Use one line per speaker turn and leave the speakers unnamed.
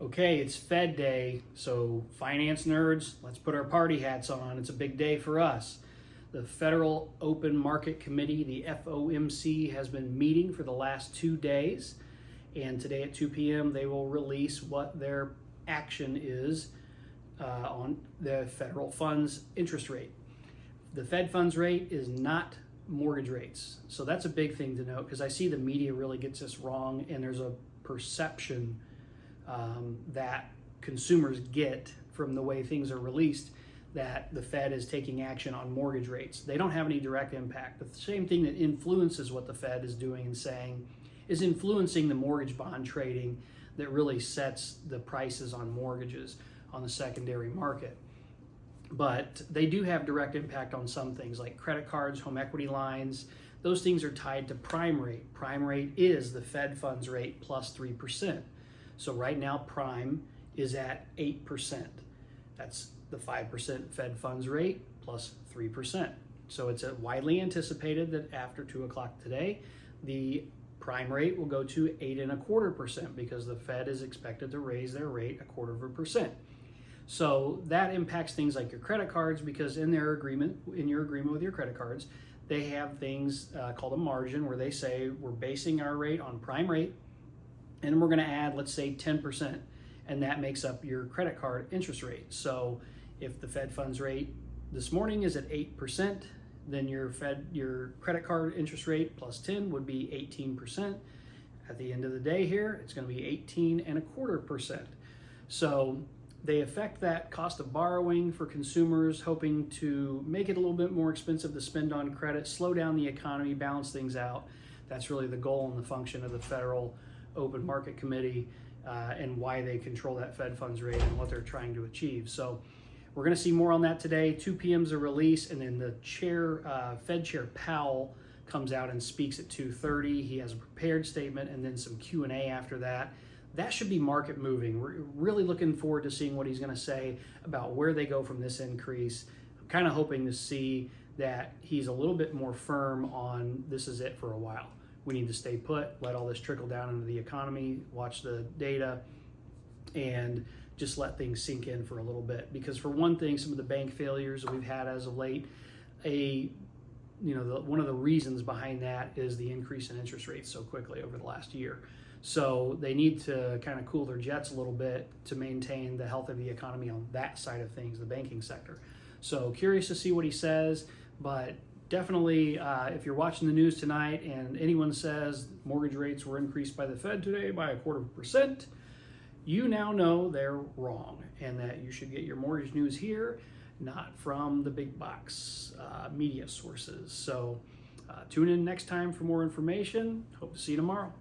Okay, it's Fed Day, so finance nerds, let's put our party hats on. It's a big day for us. The Federal Open Market Committee, the FOMC, has been meeting for the last 2 days, and today at 2 p.m. they will release what their action is on the federal funds interest rate. The Fed funds rate is not mortgage rates, so that's a big thing to note because I see the media really gets this wrong, and there's a perception that consumers get from the way things are released that the Fed is taking action on mortgage rates. They don't have any direct impact. The same thing that influences what the Fed is doing and saying is influencing the mortgage bond trading that really sets the prices on mortgages on the secondary market. But they do have direct impact on some things like credit cards, home equity lines. Those things are tied to prime rate. Prime rate is the Fed funds rate plus 3%. So right now, prime is at 8%. That's the 5% Fed funds rate plus 3%. So it's widely anticipated that after 2 o'clock today, the prime rate will go to 8.25% because the Fed is expected to raise their rate 0.25%. So that impacts things like your credit cards because in your agreement with your credit cards, they have things called a margin where they say we're basing our rate on prime rate, and we're going to add, let's say, 10%, and that makes up your credit card interest rate. So if the Fed funds rate this morning is at 8%, then your credit card interest rate plus 10 would be 18%. At the end of the day here, it's going to be 18.25%. So they affect that cost of borrowing for consumers, hoping to make it a little bit more expensive to spend on credit, slow down the economy, balance things out. That's really the goal and the function of the Federal Open Market Committee and why they control that Fed funds rate and what they're trying to achieve. So we're going to see more on that today. 2 p.m. is a release, and then the Fed Chair Powell comes out and speaks at 2:30. He has a prepared statement and then some Q&A after that. That should be market moving. We're really looking forward to seeing what he's going to say about where they go from this increase. I'm kind of hoping to see that he's a little bit more firm on this is it for a while. We need to stay put, let all this trickle down into the economy, watch the data, and just let things sink in for a little bit. Because for one thing, some of the bank failures that we've had as of late, one of the reasons behind that is the increase in interest rates so quickly over the last year. So they need to kind of cool their jets a little bit to maintain the health of the economy on that side of things, the banking sector. So curious to see what he says, but definitely if you're watching the news tonight and anyone says mortgage rates were increased by the Fed today by 0.25%, you now know they're wrong and that you should get your mortgage news here, not from the big box media sources. So tune in next time for more information. Hope to see you tomorrow.